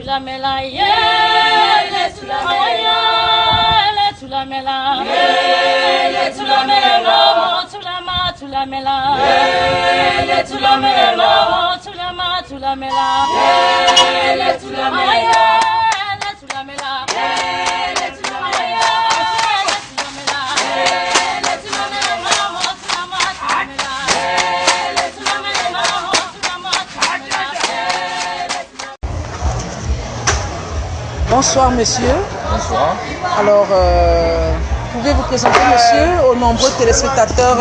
tulamela, Bonsoir monsieur. Bonsoir. Alors, pouvez-vous présenter monsieur aux nombreux téléspectateurs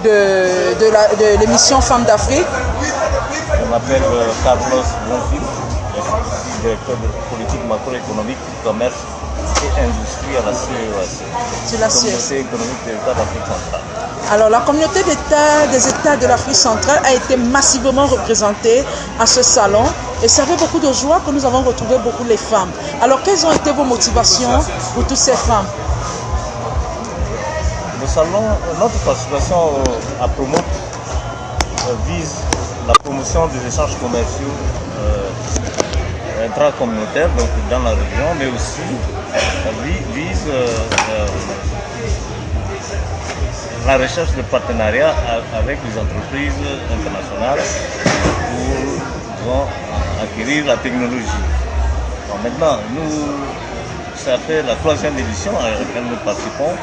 de l'émission Femmes d'Afrique? Je m'appelle Carlos Bonfils, je suis directeur de politique macroéconomique, commerce et industrie à la CEAC, la Communauté économique des États d'Afrique centrale. Alors, la communauté des États de l'Afrique centrale a été massivement représentée à ce salon et ça fait beaucoup de joie que nous avons retrouvé beaucoup les femmes. Alors, quelles ont été vos motivations pour toutes ces femmes? Le salon, notre participation à Promote vise la promotion des échanges commerciaux intracommunautaires, donc dans la région, mais aussi vise la recherche de partenariats avec les entreprises internationales pour acquérir la technologie. Alors maintenant, ça fait la 3e édition à laquelle nous participons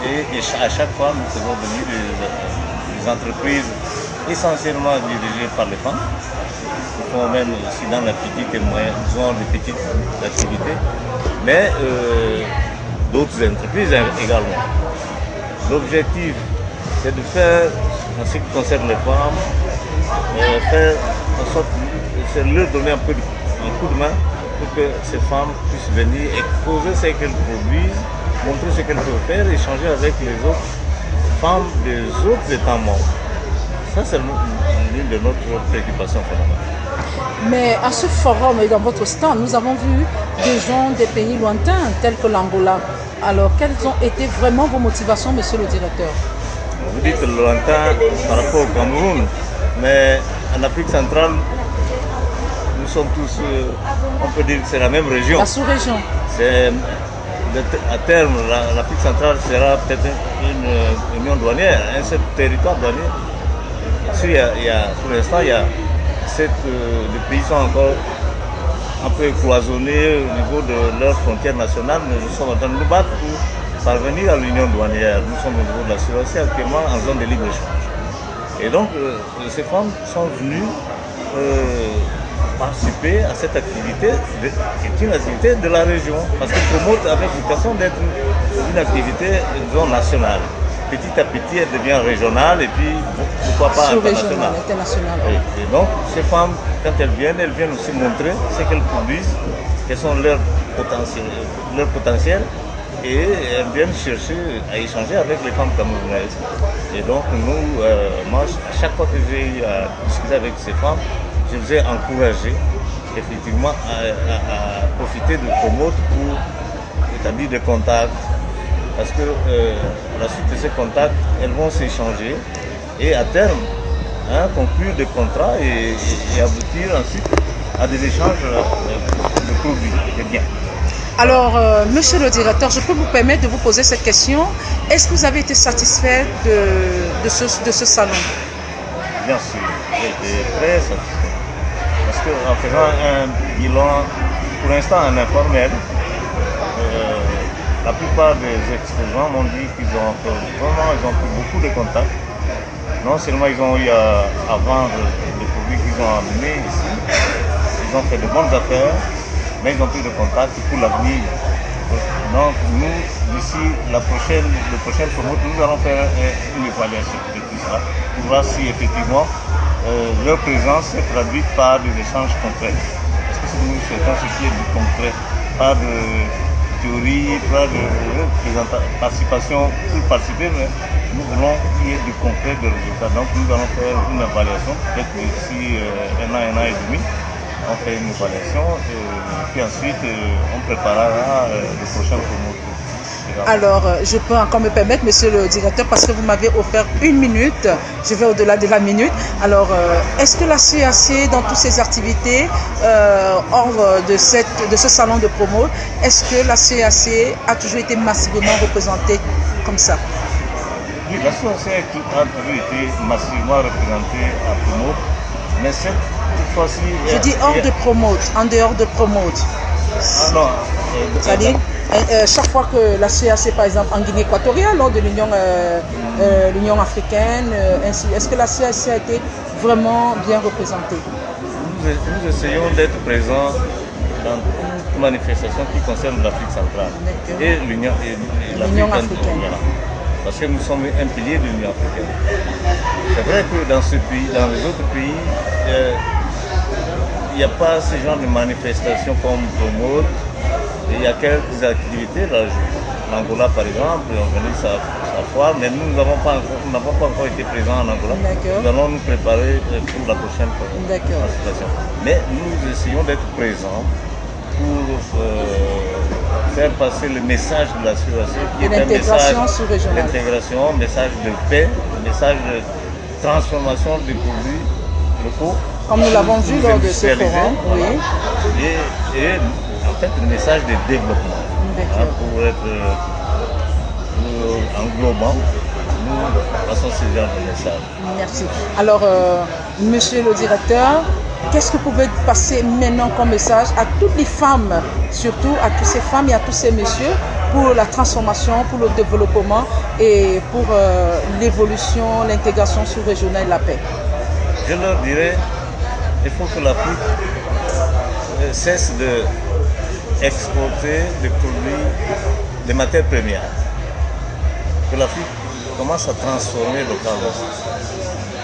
et à chaque fois nous faisons venir des entreprises essentiellement dirigées par les femmes, qui font même aussi dans la petite et moyenne, ils ont des petites activités, mais d'autres entreprises également. L'objectif, c'est de faire, en ce qui concerne les femmes, faire en sorte, c'est leur donner un coup de main pour que ces femmes puissent venir exposer ce qu'elles produisent, montrer ce qu'elles peuvent faire, échanger avec les autres femmes des autres États membres. Ça, c'est l'une de notre préoccupation fondamentale. Mais à ce forum et dans votre stand, nous avons vu des gens des pays lointains tels que l'Angola. Alors, quelles ont été vraiment vos motivations, monsieur le directeur? Vous dites lointain par rapport au Cameroun, mais en Afrique centrale, nous sommes tous, on peut dire que c'est la même région. La sous-région. À terme, l'Afrique centrale sera peut-être une union douanière, un seul territoire douanier. Pour l'instant, il y a les pays sont encore un peu cloisonnés au niveau de leurs frontières nationales, mais nous sommes en train de nous battre pour parvenir à l'union douanière. Nous sommes au niveau de la CEAC actuellement en zone de libre-échange. Et donc, ces femmes sont venues participer à cette activité, qui est une activité de la région, parce que Promote avait vocation d'être une activité, disons, nationale. Petit à petit, elle devient régionale et puis, pourquoi pas internationale. Et donc, ces femmes, quand elles viennent aussi montrer ce qu'elles produisent, quels sont leurs potentiels, et elles viennent chercher à échanger avec les femmes camerounaises. Et donc, moi, à chaque fois que j'ai eu à discuter avec ces femmes, je les ai encouragées, effectivement, à profiter de Promote pour établir des contacts. Parce que à la suite de ces contacts, elles vont s'échanger et à terme conclure des contrats et aboutir ensuite à des échanges de produits, de biens. Alors, monsieur le directeur, je peux vous permettre de vous poser cette question. Est-ce que vous avez été satisfait de ce salon? Bien sûr, j'ai été très satisfait. Parce qu'en faisant un bilan, pour l'instant en informel, la plupart des exposants m'ont dit qu'ils ont pris beaucoup de contacts. Non seulement ils ont eu à vendre les produits qu'ils ont amenés ici, ils ont fait de bonnes affaires, mais ils ont pris de contacts pour l'avenir. Donc nous, d'ici le prochain promote, nous allons faire une évaluation de tout ça pour voir si effectivement leur présence est traduite par des échanges concrets. Parce que si nous souhaitons ce qui est du concret, pas de théorie, pas de participation pour participer, mais nous voulons qu'il y ait du concret, de résultats. Donc nous allons faire une évaluation, peut-être d'ici un an et demi, on fait une évaluation et puis ensuite on préparera le prochain promoteur. Alors, je peux encore me permettre, monsieur le directeur, parce que vous m'avez offert 1 minute, je vais au-delà de la minute. Alors, est-ce que la CAC, dans toutes ses activités, hors de ce salon de promo, est-ce que la CAC a toujours été massivement représentée comme ça? Oui, la CAC a toujours été massivement représentée à Promote, mais cette fois-ci... Je dis hors de Promote, en dehors de Promote. Ah non. C'est-à-dire, chaque fois que la CAC, par exemple, en Guinée équatoriale, lors de l'Union africaine, est-ce que la CAC a été vraiment bien représentée? Nous essayons d'être présents dans toute manifestation qui concerne l'Afrique centrale et l'Union africaine. Parce que nous sommes un pilier de l'Union africaine. C'est vrai que dans ce pays, dans les autres pays, il n'y a pas ce genre de manifestations comme Promote. Il y a quelques activités, l'Angola par exemple, on organise sa foire, mais nous n'avons pas encore été présents en Angola. Nous allons nous préparer pour la prochaine manifestation. Mais nous essayons d'être présents pour faire passer le message de la CAC, qui est un message d'intégration, message de paix, message de transformation des produits locaux. Comme nous l'avons vu lors de ce forum, oui. Et en fait, le message de développement. Pour être englobant, nous passons ce genre de message. Merci. Alors, monsieur le directeur, qu'est-ce que vous pouvez passer maintenant comme message à toutes les femmes, surtout à toutes ces femmes et à tous ces messieurs, pour la transformation, pour le développement et pour l'évolution, l'intégration sous-régionale et la paix? Je leur dirais, il faut que l'Afrique cesse d'exporter des produits, des matières premières. Que l'Afrique commence à transformer localement.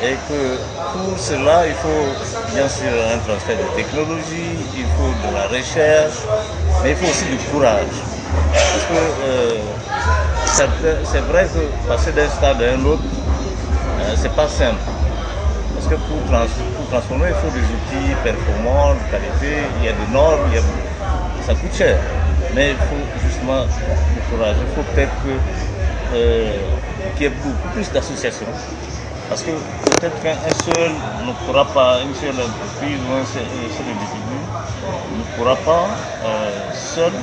Et que pour cela, il faut bien sûr un transfert de technologie, il faut de la recherche, mais il faut aussi du courage. Parce que c'est vrai que passer d'un stade à un autre, c'est pas simple. Parce que pour transformer, il faut des outils performants, de qualité, il y a des normes, ça coûte cher. Mais il faut justement du courage. Il faut peut-être qu'il y ait beaucoup plus d'associations. Parce que peut-être qu'un seul ne pourra pas, une seule entreprise ou un seul individu ne pourra pas seul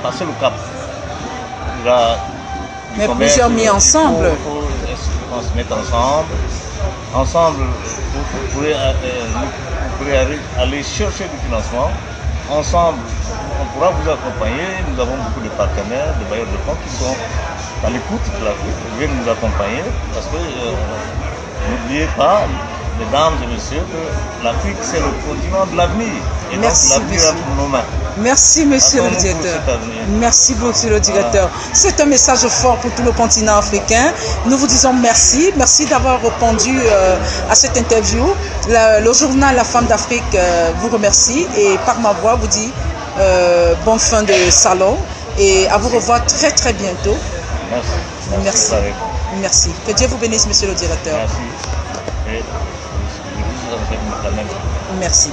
passer le cap. Mais plusieurs mis ensemble. Il faut se mettre ensemble. Ensemble, vous pourrez aller chercher du financement. Ensemble, on pourra vous accompagner. Nous avons beaucoup de partenaires, de bailleurs de fonds qui sont à l'écoute de l'Afrique. Vous pouvez nous accompagner parce que n'oubliez pas, mesdames et messieurs, que l'Afrique c'est le continent de l'avenir. Et merci, donc l'avenir entre nos mains. Merci, monsieur le directeur. Merci beaucoup, monsieur le directeur. C'est un message fort pour tout le continent africain. Nous vous disons merci. Merci d'avoir répondu à cette interview. Le journal La Femme d'Afrique vous remercie et par ma voix vous dit bonne fin de salon et à vous revoir très très bientôt. Merci. Merci. Que Dieu vous bénisse, monsieur le directeur. Merci. Et je vous merci. Merci.